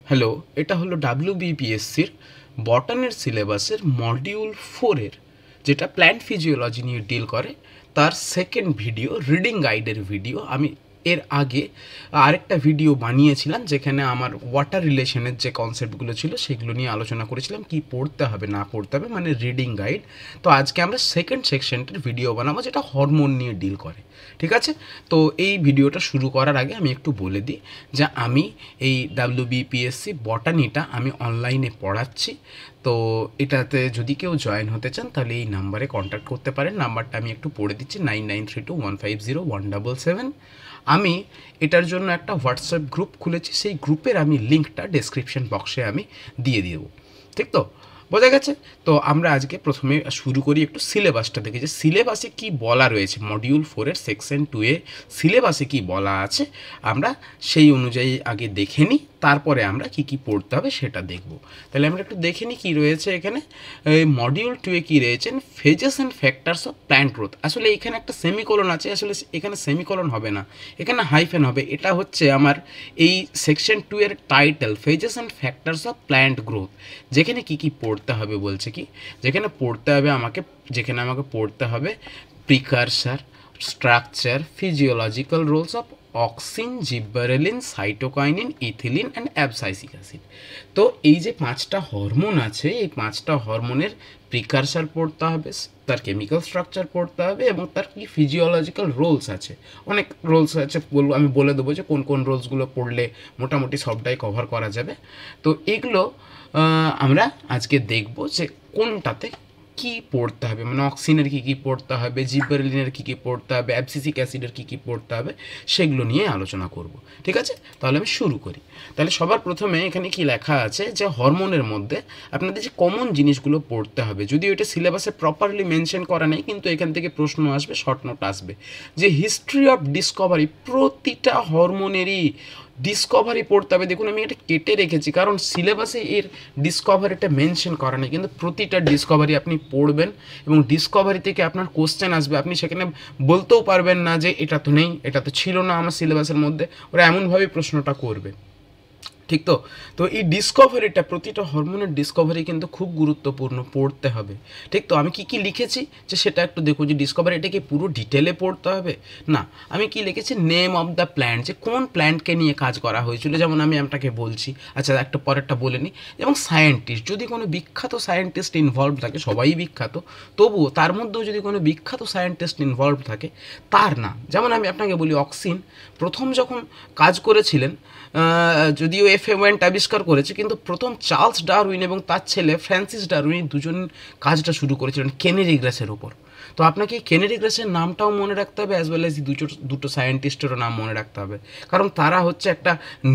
Hello, এটা হলো ডাব্লিউবিপিএসসির বটানির সিলেবাসের মডিউল 4 এর যেটা প্ল্যান্ট ফিজিওলজি নিয়ে ডিল করে তার সেকেন্ড ভিডিও রিডিং গাইডের ভিডিও। আমি এর আগে আরেকটা ভিডিও বানিয়েছিলাম যেখানে আমার ওয়াটার রিলেশনের যে কনসেপ্টগুলো ছিল সেগুলো নিয়ে আলোচনা করেছিলাম, কি পড়তে হবে না পড়তে হবে, মানে রিডিং গাইড। তো আজকে আমরা সেকেন্ড সেকশনটার ভিডিও বানাবো যেটা হরমোন নিয়ে ডিল করে। ঠিক আছে, তো এই ভিডিওটা শুরু করার আগে আমি একটু বলে দিই যে আমি এই ডাব্লিউবিপিএসসি বটানিটা আমি অনলাইনে পড়াচ্ছি। তো এটাতে যদি কেউ জয়েন হতে চান তাহলে এই নাম্বারে কন্ট্যাক্ট করতে পারেন। নাম্বারটা আমি একটু পড়ে দিচ্ছি, 9932150177। আমি এটার জন্য একটা হোয়াটসঅ্যাপ গ্রুপ খুলেছি, সেই গ্রুপের আমি লিঙ্কটা ডেসক্রিপশন বক্সে আমি দিয়ে দেবো। ঠিক তো, বোঝা গেছে? তো আমরা আজকে প্রথমে শুরু করি একটু সিলেবাসটা থেকে, যে সিলেবাসে কি বলা রয়েছে। মডিউল 4-এর সেকশন 2-এ সিলেবাসে কি বলা আছে আমরা সেই অনুযায়ী আগে দেখে নিই, তারপরে আমরা কি কি পড়তে হবে সেটা দেখব। তাহলে আমরা একটু দেখে নিই কী রয়েছে এখানে। মডিউল 2-এ কী রয়েছেন, phases and factors of plant growth. আসলে এখানে একটা সেমিকোলন আছে, আসলে এখানে সেমিকোলন হবে না, এখানে হাইফেন হবে। এটা হচ্ছে আমার এই সেকশন 2-এর title, phases and factors of plant growth. যেখানে কি কি পড়তে হবে বলছে, কি যেখানে পড়তে হবে আমাকে পড়তে হবে precursor, structure, physiological roles of auxin, gibberellin, cytokinin, ethylene and abscisic acid. তো এই যে 5টা হরমোন আছে, এই 5টা হরমোনের প্রিকারসার পড়তে হবে, তার কেমিক্যাল স্ট্রাকচার পড়তে হবে এবং তার কি ফিজিওলজিক্যাল রোলস আছে। অনেক রোলস আছে, আমি বলে দেবো যে কোন কোন রোলসগুলো পড়লে মোটামুটি সবটাই কভার করা যাবে। তো এগুলো আমরা আজকে দেখব যে কোনটাতে কি পড়তে হবে, মানে অক্সিনের কী কী পড়তে হবে, জিব্বারেলিনের কী কী পড়তে হবে, অ্যাবসিসিক অ্যাসিডের কী কী পড়তে হবে, সেগুলো নিয়ে আলোচনা করব। ঠিক আছে, তাহলে আমি শুরু করি। তাহলে সবার প্রথমে এখানে কি লেখা আছে যে হরমোনের মধ্যে আপনাদের যে কমন জিনিসগুলো পড়তে হবে, যদিও এটা সিলেবাসে প্রপারলি মেনশন করা নেই, কিন্তু এখান থেকে প্রশ্ন আসবে, শর্ট নোট আসবে, যে হিস্ট্রি অফ ডিসকভারি। প্রতিটা হরমোনেরই ডিসকভারি পড়তে হবে। দেখুন আমি এটা কেটে রেখেছি কারণ সিলেবাসে এর ডিসকভারিটা মেনশন করা নেই, কিন্তু প্রতিটা ডিসকভারি আপনি পড়বেন এবং ডিসকভারি থেকে আপনার কোশ্চেন আসবে। আপনি সেখানে বলতেও পারবেন না যে এটা তো নেই, এটা তো ছিল না আমার সিলেবাসের মধ্যে, ওরা এমনভাবেই প্রশ্নটা করবে। ঠিক তো, তো এই ডিসকভারিটা, প্রতিটা হরমোনের ডিসকভারি কিন্তু খুব গুরুত্বপূর্ণ, পড়তে হবে। ঠিক তো, আমি কি কি লিখেছি যে সেটা একটু দেখো, যে ডিসকভারিটাকে পুরো ডিটেলে পড়তে হবে না। আমি কি লিখেছি, নেম অফ দ্য প্ল্যান্ট, যে কোন প্ল্যান্টকে নিয়ে কাজ করা হয়েছিল, যেমন আমি আপনাকে বলছি। আচ্ছা, একটা পরেরটা বলে নিই, এবং সায়েন্টিস্ট, যদি কোনো বিখ্যাত সায়েন্টিস্ট ইনভলভ থাকে, সবাই বিখ্যাত, তবুও তার মধ্যেও যদি কোনো বিখ্যাত সায়েন্টিস্ট ইনভলভ থাকে তার নাম। যেমন আমি আপনাকে বলি, অক্সিন প্রথম যখন কাজ করেছিলেন, যদিও এফ এ ওয়েন্ট আবিষ্কার করেছে, কিন্তু প্রথম চার্লস ডারউইন এবং তার ছেলে ফ্রান্সিস ডারউইন দুজন কাজটা শুরু করেছিলেন কেনেরি গ্রাসের ওপর। তো আপনাকে কেনেরি গ্রাসের নামটাও মনে রাখতে হবে, অ্যাজ ওয়েল এজ দুটো সায়েন্টিস্টেরও নাম মনে রাখতে হবে, কারণ তারা হচ্ছে একটা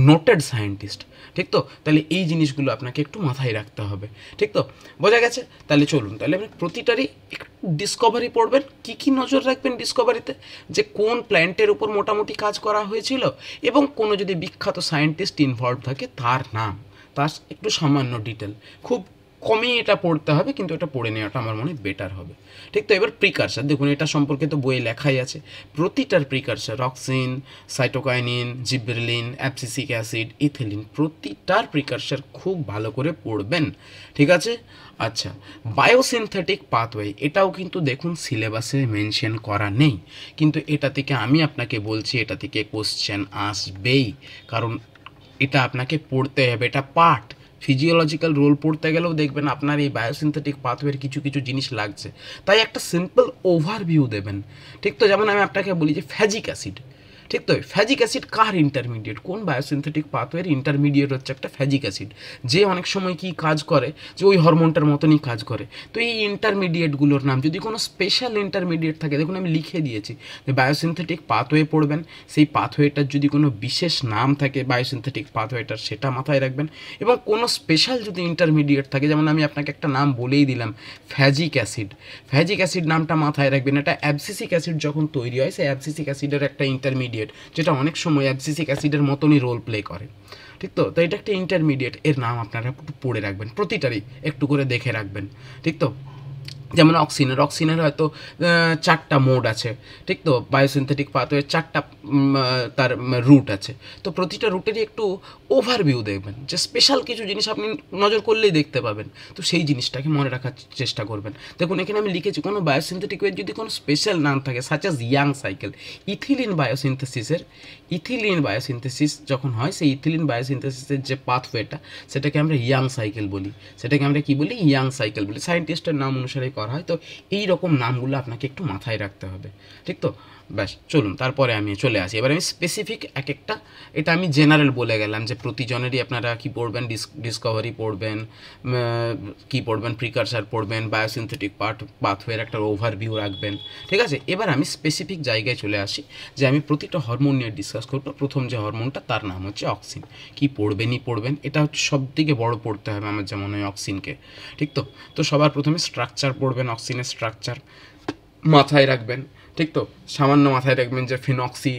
নোটেড সায়েন্টিস্ট। ঠিক তো, তাহলে এই জিনিসগুলো আপনাকে একটু মাথায় রাখতে হবে। ঠিক তো, বোঝা গেছে? তাহলে চলুন, তাহলে আপনি প্রতিটারই একটু ডিসকভারি পড়বেন। কি কি নজর রাখবেন ডিসকভারিতে, যে কোন প্ল্যান্টের উপর মোটামুটি কাজ করা হয়েছিল, এবং কোনো যদি বিখ্যাত সায়েন্টিস্ট ইনভলভ থাকে তার নাম, তার একটু সামান্য ডিটেল, খুব কমই এটা পড়তে হবে, কিন্তু এটা পড়ে নেওয়াটা আমার মনে হয় বেটার হবে। ঠিক তো, এবার প্রিকারসার দেখুন, এটা সম্পর্কে তো বইয়ে লেখাই আছে। প্রতিটার precursor, auxin, cytokinin, gibberellin, abscisic acid, ethylene, প্রতিটার প্রিকারসার খুব ভালো করে পড়বেন। ঠিক আছে? আচ্ছা, বায়োসিনথেটিক পাথওয়ে, এটাও কিন্তু দেখুন সিলেবাসে মেনশন করা নেই, কিন্তু এটা থেকে আমি আপনাকে বলছি, এটা থেকে কোশ্চেন আসবেই, কারণ এটা আপনাকে পড়তে হবে, এটা পার্ট। ফিজিওলজিক্যাল রোল পড়তে গেলেও দেখবেন আপনার এই বায়োসিনথেটিক পাথওয়ের কিছু কিছু জিনিস লাগছে, তাই একটা সিম্পল ওভারভিউ দেবেন। ঠিক তো, যেমন আমি আপনাকে বলি যে ফ্যাজিক অ্যাসিড। ঠিক তো, ফ্যাজিক অ্যাসিড কার ইন্টারমিডিয়েট, কোন বায়োসিনথেটিক পাথওয়ের ইন্টারমিডিয়েট হচ্ছে একটা ফ্যাজিক অ্যাসিড, যে অনেক সময় কি কাজ করে, যে ওই হরমোনটার মতনই কাজ করে। তো এই ইন্টারমিডিয়েটগুলোর নাম, যদি কোনো স্পেশাল ইন্টারমিডিয়েট থাকে, দেখুন আমি লিখে দিয়েছি যে বায়োসিনথেটিক পাথওয়ে পড়বেন, সেই পাথওয়েটার যদি কোনো বিশেষ নাম থাকে বায়োসিনথেটিক পাথওয়েটার, সেটা মাথায় রাখবেন। এবং কোনো স্পেশাল যদি ইন্টারমিডিয়েট থাকে, যেমন আমি আপনাকে একটা নাম বলেই দিলাম, ফ্যাজিক অ্যাসিড, ফ্যাজিক অ্যাসিড নামটা মাথায় রাখবেন। এটা অ্যাবসিসিক অ্যাসিড যখন তৈরি হয়, সেই অ্যাবসিসিক অ্যাসিডের একটা ইন্টারমিডিয়েট, যেটা অনেক সময় অ্যাবসিসিক অ্যাসিডের মতনই রোল প্লে করে। ঠিক তো, এটা একটা ইন্টারমিডিয়েট, এর নাম আপনারা একটু পড়ে রাখবেন, প্রতিটারই একটু করে দেখে রাখবেন। ঠিক তো, যেমন অক্সিনের হয়তো 4টা মোড আছে, ঠিক তো? বায়োসিনথেটিক পাথওয়ে 4টা তার রুট আছে। তো প্রতিটা রুটেরই একটু ওভারভিউ দেখবেন, যে স্পেশাল কিছু জিনিস আপনি নজর করলেই দেখতে পাবেন। তো সেই জিনিসটাকে মনে রাখার চেষ্টা করবেন। দেখুন এখানে আমি লিখেছি কোনো বায়োসিনথেটিক ওয়ের যদি কোনো স্পেশাল নাম থাকে, such as young cycle, ethylene biosynthesis যখন হয়, সেই ইথিলিন বায়োসিনথেসিসের যে পাথওয়েটা, সেটাকে আমরা ইয়াং সাইকেল বলি। সেটাকে আমরা কি বলি? ইয়াং সাইকেল বলি। সায়েন্টিস্টের নাম অনুসারে করা হয়। তো এই রকম নামগুলো আপনাকে একটু মাথায় রাখতে হবে, ঠিক তো? ব্যাস, চলুন তারপরে আমি চলে আসি। এবার আমি স্পেসিফিক এক একটা, এটা আমি জেনারেল বলে গেলাম যে প্রতিজনেরই আপনারা কি পড়বেন, ডিসকভারি পড়বেন, কি পড়বেন, প্রিকারসার পড়বেন, বায়োসিনথেটিক পাথওয়ের একটা ওভারভিউ রাখবেন, ঠিক আছে? এবার আমি স্পেসিফিক জায়গায় চলে আসি, যে আমি প্রতিটা হরমোন নিয়ে ডিসকাস করবো। প্রথম যে হরমোনটা, তার নাম হচ্ছে অক্সিন। কি পড়বেন, এটা হচ্ছে সব থেকে বড় পড়তে হবে আমার যেমন হয় অক্সিনকে, ঠিক তো? তো সবার প্রথমে স্ট্রাকচার পড়বেন, অক্সিনের স্ট্রাকচার মাথায় রাখবেন, ঠিক তো? সামান্য মাথায় রাখবেন যে ফিনক্সি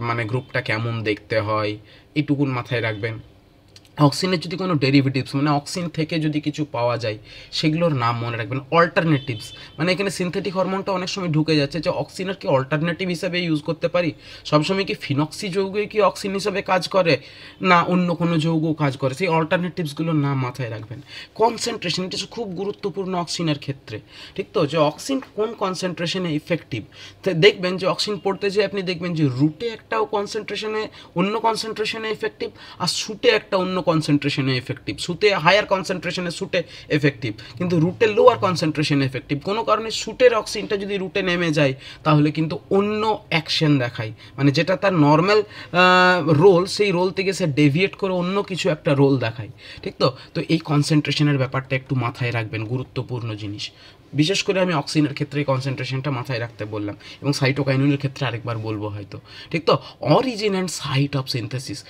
মানে গ্রুপটা কেমন দেখতে হয়, এইটুকুন মাথায় রাখবেন। অক্সিনের যদি কোনো ডেরিভেটিভস, মানে অক্সিন থেকে যদি কিছু পাওয়া যায়, সেগুলোর নাম মনে রাখবেন। অল্টারনেটিভস, মানে এখানে সিনথেটিক হরমোনটা অনেক সময় ঢুকে যাচ্ছে, যে অক্সিনের কি অল্টারনেটিভ হিসাবে ইউজ করতে পারি? সবসময় কি ফিনক্সি যৌগই কি অক্সিন হিসাবে কাজ করে, না অন্য কোনো যৌগ কাজ করে? সেই অল্টারনেটিভসগুলোর নাম মাথায় রাখবেন। কনসেন্ট্রেশন, এটা খুব গুরুত্বপূর্ণ অক্সিনের ক্ষেত্রে, ঠিক তো? যে অক্সিন কোন কনসেন্ট্রেশনে ইফেক্টিভ। তো দেখবেন যে অক্সিন পড়তে যেয়ে আপনি দেখবেন যে রুটে একটাও কনসেন্ট্রেশনে, অন্য কনসেন্ট্রেশনে ইফেক্টিভ, আর সুটে একটা অন্য কনসেন্ট্রেশনে এফেক্টিভ। সুটে হায়ার কনসেন্ট্রেশনে সুটে এফেক্টিভ, কিন্তু রুটে লোয়ার কনসেন্ট্রেশনে এফেক্টিভ। কোনো কারণে সুটের অক্সিনটা যদি রুটে নেমে যায়, তাহলে কিন্তু অন্য অ্যাকশন দেখায়, মানে যেটা তার নর্মাল রোল, সেই রোল থেকে সে ডেভিয়েট করে অন্য কিছু একটা রোল দেখায়, ঠিক তো? তো এই কনসেন্ট্রেশনের ব্যাপারটা একটু মাথায় রাখবেন, গুরুত্বপূর্ণ জিনিস। বিশেষ করে আমি অক্সিনের ক্ষেত্রে কনসেন্ট্রেশনটা মাথায় রাখতে বললাম, এবং সাইটোকাইনিনের ক্ষেত্রে আরেকবার বলবো হয়তো, ঠিক তো? Origin and site of synthesis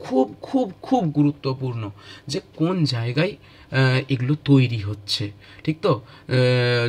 খুব খুব খুব গুরুত্বপূর্ণ, যে কোন জায়গায় এগুলো তৈরি হচ্ছে, ঠিক তো?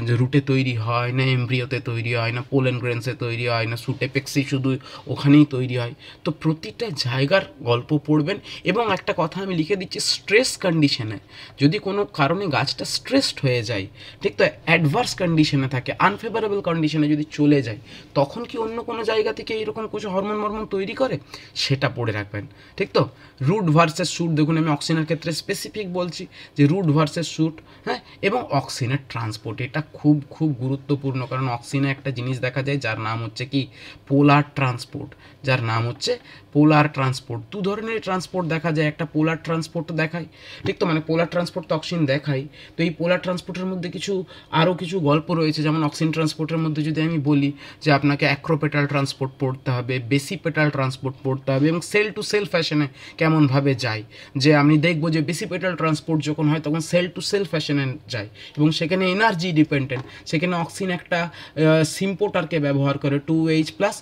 যে রুটে তৈরি হয়, না এমব্রিওতে তৈরি হয়, না পোলেন গ্রেনসে তৈরি হয়, না সুটেপেক্সি শুধু ওখানেই তৈরি হয়। তো প্রতিটা জায়গার গল্প পড়বেন। এবং একটা কথা আমি লিখে দিচ্ছি, স্ট্রেস কন্ডিশনে যদি কোনো কারণে গাছটা স্ট্রেসড হয়ে যায়, ঠিক তো, অ্যাডভার্স কন্ডিশনে থাকে, আনফেভারেবল কন্ডিশনে যদি চলে যায়, তখন কি অন্য কোনো জায়গা থেকে এইরকম কিছু হরমোন তৈরি করে, সেটা পড়ে রাখবেন, ঠিক তো? রুট ভার্সেস শুট, দেখুন আমি অক্সিনের ক্ষেত্রে স্পেসিফিক বলছি যে রুট ভার্সেস শুট, হ্যাঁ। এবং অক্সিনের ট্রান্সপোর্ট, এটা খুব খুব গুরুত্বপূর্ণ, কারণ অক্সিনে একটা জিনিস দেখা যায় যার নাম হচ্ছে কি, পোলার ট্রান্সপোর্ট। যার নাম হচ্ছে পোলার ট্রান্সপোর্ট। দু ধরনের ট্রান্সপোর্ট দেখা যায়, একটা পোলার ট্রান্সপোর্ট দেখায়, ঠিক তো? মানে পোলার ট্রান্সপোর্ট তো অক্সিন দেখায়। তো এই পোলার ট্রান্সপোর্টের মধ্যে আরও কিছু গল্প রয়েছে, যেমন অক্সিন ট্রান্সপোর্টের মধ্যে যদি আমি বলি যে আপনাকে অ্যাক্রোপেটাল ট্রান্সপোর্ট পড়তে হবে, বেসিপেটাল ট্রান্সপোর্ট পড়তে হবে, এবং সেল টু সেল ফ্যাশনে কেমনভাবে যায়, যে আমি দেখবো যে বেসিপেটাল ট্রান্সপোর্ট যখন হয়, তখন সেল টু সেল ফ্যাশনে যায়, এবং সেখানে এনার্জি ডিপেন্ডেন্ট। সেখানে অক্সিন একটা সিম্পোটারকে ব্যবহার করে, 2H+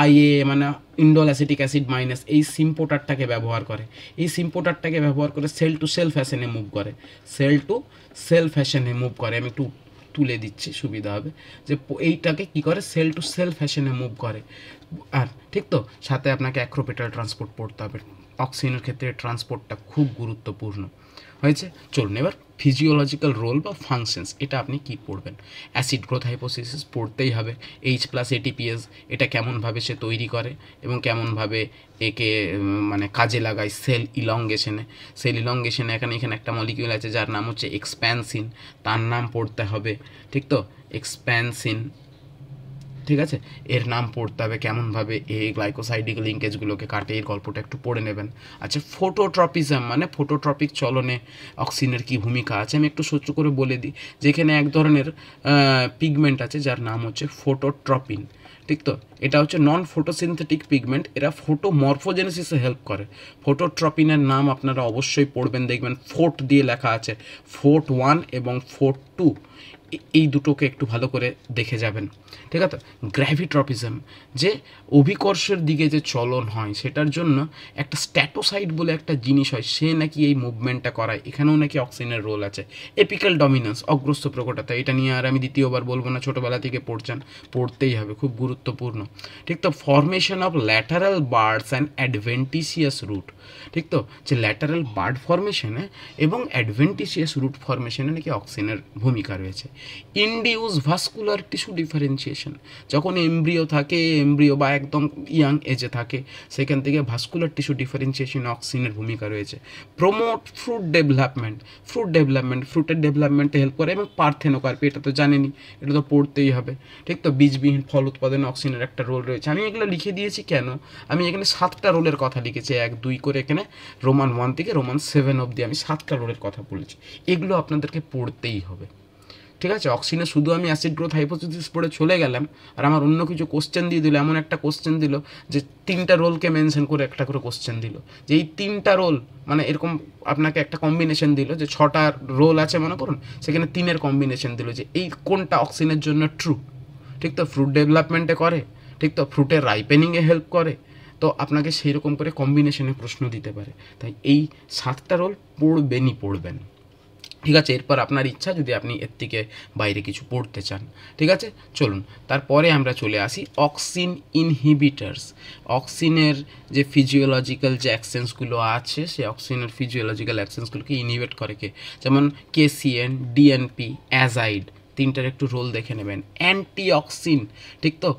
IA, মানে ইন্ডোল অ্যাসিটিক অ্যাসিড মাইনাস, এই সিম্পোটারটাকে ব্যবহার করে। এই সিম্পোটারটাকে ব্যবহার করে সেল টু সেল ফ্যাশনে মুভ করে, সেল টু সেল ফ্যাশনে মুভ করে। আমি একটু তুলে দিচ্ছি, সুবিধা হবে, যে এইটাকে কি করে, সেল টু সেল ফ্যাশনে মুভ করে। আর ঠিক তো, সাথে আপনাকে অ্যাক্রোপেটাল ট্রান্সপোর্ট পড়তে হবে। অক্সিজেনের ক্ষেত্রে ট্রান্সপোর্টটা খুব গুরুত্বপূর্ণ হয়েছে। চলুন এবার ফিজিওলজিক্যাল রোল বা ফাংশনস, এটা আপনি কি পড়বেন। অ্যাসিড গ্রোথ হাইপোথিসিস পড়তেই হবে। H+ATPase, এটা কেমনভাবে সে তৈরি করে এবং কেমনভাবে একে মানে কাজে লাগায় সেল ইলংগেশনে। এখানে একটা মলিকিউল আছে যার নাম হচ্ছে এক্সপ্যানসিন, তার নাম পড়তে হবে, ঠিক তো? এক্সপ্যানসিন, ঠিক আছে, এর নাম পড়তে হবে, কেমনভাবে এই গ্লাইকোসাইডিক লিঙ্কেজগুলোকে কাটে, এর গল্পটা একটু পড়ে নেবেন। আচ্ছা, ফোটোট্রপিজম, মানে ফোটোট্রপিক চলনে অক্সিনের কী ভূমিকা আছে, আমি একটু সহ্য করে বলে দিই। যেখানে এক ধরনের পিগমেন্ট আছে যার নাম হচ্ছে ফোটোট্রপিন, ঠিক তো? এটা হচ্ছে নন ফোটোসিনথেটিক পিগমেন্ট, এরা ফোটোমরফোজেনেসিসে হেল্প করে। ফোটোট্রপিনের নাম আপনারা অবশ্যই পড়বেন, দেখবেন ফোর্ট দিয়ে লেখা আছে, ফোর্ট 1 এবং ফোর্ট 2, এই দুটোকে একটু ভালো করে দেখে যাবেন, ঠিক আছে? গ্র্যাভিট্রপিজম, যে অভিকর্ষের দিকে যে চলন হয়, সেটার জন্য একটা স্ট্যাটোসাইট বলে একটা জিনিস হয়, সে নাকি এই মুভমেন্টটা করায়, এখানেও নাকি অক্সিজেনের রোল আছে। এপিক্যাল ডমিনেন্স, অগ্রস্ত প্রকটতা, এটা নিয়ে আর আমি দ্বিতীয়বার বলবো না, ছোটোবেলা থেকে পড়তেই হবে, খুব গুরুত্বপূর্ণ। ঠিক তো, formation of lateral buds and adventitious root, ঠিক তো, যে ল্যাটারাল বার্ড ফর্মেশনে এবং অ্যাডভেন্টিসিয়াস রুট ফর্মেশনে নাকি অক্সিনের ভূমিকা রয়েছে। ইনডিউস ভাস্কুলার টিস্যু ডিফারেন্সিয়েশন, যখন এমব্রিও থাকে, এমব্রিও বা একদম ইয়াং এজে থাকে, সেখান থেকে ভাস্কুলার টিস্যু ডিফারেন্সিয়েশনে অক্সিনের ভূমিকা রয়েছে। প্রমোট ফ্রুট ডেভেলপমেন্ট, ফ্রুটের ডেভেলপমেন্টে হেল্প করে, এবং পার্থেনোকার্পি, এটা তো জানেনি, এটা তো পড়তেই হবে, ঠিক তো। বীজবিহীন ফল উৎপাদনে অক্সিনের একটা রোল রয়েছে। আমি এগুলো লিখে দিয়েছি কেন, আমি এখানে 7টা রোলের কথা লিখেছি, 1 2 করে এখানে রোমান 1 থেকে রোমান 7 অবধি আমি 7টা রোলের কথা বলেছি। এগুলো আপনাদেরকে পড়তেই হবে, ঠিক আছে। অক্সিনে শুধু আমি অ্যাসিড গ্রোথ হাইপোথিসিস পড়ে চলে গেলাম, আর আমার অন্য কিছু কোশ্চেন দিয়ে দিল, এমন একটা কোশ্চেন দিল যে 3টা রোলকে মেনশন করে একটা করে কোশ্চেন দিল, যে এই 3টা রোল মানে এরকম আপনাকে একটা কম্বিনেশন দিল, যে 6টা রোল আছে মনে করুন, সেখানে 3-এর কম্বিনেশন দিল, যে এই কোনটা অক্সিনের জন্য ট্রু, ঠিক তো। ফ্রুট ডেভেলপমেন্টে করে, ঠিক তো, ফ্রুটের রাইপেনিংয়ে হেল্প করে, তো আপনাকে সেই রকম করে কম্বিনেশনে প্রশ্ন দিতে পারে। তাই এই 7টা রোল পড়বেন, ঠিক আছে। এরপর আপনার ইচ্ছা যদি আপনি এর থেকে বাইরে কিছু পড়তে চান, ঠিক আছে। চলুন তারপরে আমরা চলে আসি অক্সিন ইনহিবিটার্স। অক্সিনের যে ফিজিওলজিক্যাল যে অ্যাকশনসগুলো আছে, সেই অক্সিনের ফিজিওলজিক্যাল অ্যাকশনসগুলোকে ইনহিবিট করে কে, যেমন কেসিএন, ডিএনপি, অ্যাজাইড, 3টার একটু রোল দেখে নেবেন। অ্যান্টিঅক্সিন, ঠিক তো,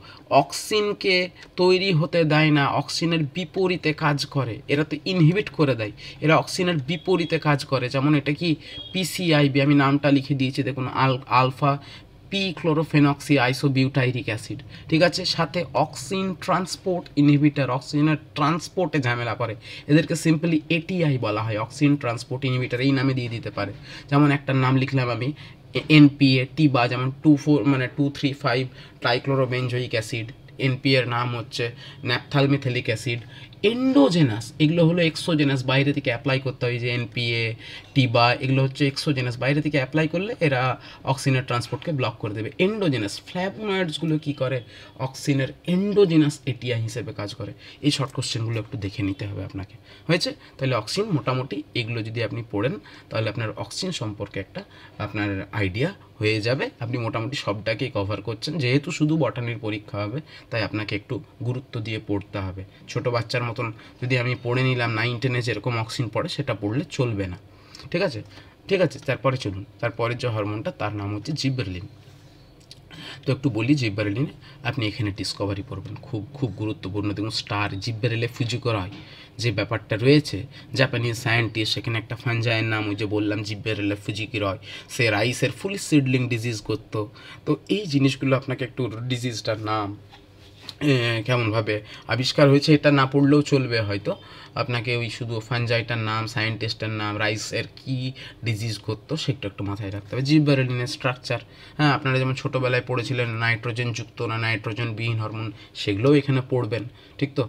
অক্সিনকে তৈরি হতে দেয় না, অক্সিনের বিপরীতে কাজ করে, এরা তো ইনহিবিট করে দেয়, এরা অক্সিনের বিপরীতে কাজ করে। যেমন এটা কি পিসিআইবি, আমি নামটা লিখে দিয়েছি দেখুন, আলফা পি ক্লোরোফেনক্সি আইসোবিউটাইরিক অ্যাসিড, ঠিক আছে। সাথে অক্সিন ট্রান্সপোর্ট ইনহিবিটার, অক্সিজেনের ট্রান্সপোর্টে ঝামেলা করে, এদেরকে সিম্পলি এটিআই বলা হয়, অক্সিন ট্রান্সপোর্ট ইনহিবিটার, এই নামে দিয়ে দিতে পারে। যেমন একটা নাম লিখলাম আমি এনপিএ, টিবা, যেমন 2,3,5 ট্রাইক্লোরোবেনজোইক অ্যাসিড, এনপিএর নাম হচ্ছে ন্যাপথালমিথেলিক অ্যাসিড। এন্ডোজেনাস, এগুলো হলো এক্সোজেনাস, বাইরে থেকে অ্যাপ্লাই করতে হয়, যে এনপিএ, টিবা, এগুলো হচ্ছে এক্সোজেনাস, বাইরে থেকে অ্যাপ্লাই করলে এরা অক্সিনের ট্রান্সপোর্টকে ব্লক করে দেবে। এন্ডোজেনাস ফ্ল্যাভোনয়েডসগুলো কী করে, অক্সিনের এন্ডোজেনাস এটিআই হিসেবে কাজ করে। এই শর্ট কোশ্চেনগুলো একটু দেখে নিতে হবে আপনাকে, হয়েছে। তাহলে অক্সিন মোটামুটি এগুলো যদি আপনি পড়েন, তাহলে আপনার অক্সিন সম্পর্কে একটা আপনার আইডিয়া হয়ে যাবে, আপনি মোটামুটি সবটাকেই কভার করছেন। যেহেতু শুধু বটানির পরীক্ষা হবে, তাই আপনাকে একটু গুরুত্ব দিয়ে পড়তে হবে। ছোট বাচ্চার মতন যদি আমি পড়ে নিলাম 9-10-এ যেরকম অক্সিন পড়ে, সেটা পড়লে চলবে না, ঠিক আছে, ঠিক আছে। তারপরে চলুন, তারপরের যে হরমোনটা তার নাম হচ্ছে জিবারেলিন। তো একটু বলি জিবারেলিনে, আপনি এখানে ডিসকভারি পড়বেন, খুব খুব গুরুত্বপূর্ণ। দেখুন স্টার জিবারেলে ফুজিকোরয় যে ব্যাপারটা রয়েছে, জাপানিজ সায়েন্টিস্ট, সেখানে একটা ফাঞ্জায়ের নাম ওই যে বললাম জিবারেলে ফুজিকোরয়, সে রাইসের ফুল সিডলিং ডিজিজ করতো। তো এই জিনিসগুলো আপনাকে একটু, ডিজিজটার নাম কেমনভাবে আবিষ্কার হয়েছে এটা না পড়লেও চলবে, হয়তো আপনাকে ওই শুধু ফাঞ্জাইটার নাম, সায়েন্টিস্টের নাম, রাইসের কী ডিজিজ করতো সেটা একটু মাথায় রাখতে হবে। জিবারেলিনের স্ট্রাকচার, হ্যাঁ, আপনারা যেমন ছোটোবেলায় পড়েছিলেন নাইট্রোজেনযুক্ত না নাইট্রোজেনবিহীন হরমোন, সেগুলোও এখানে পড়বেন, ঠিক তো।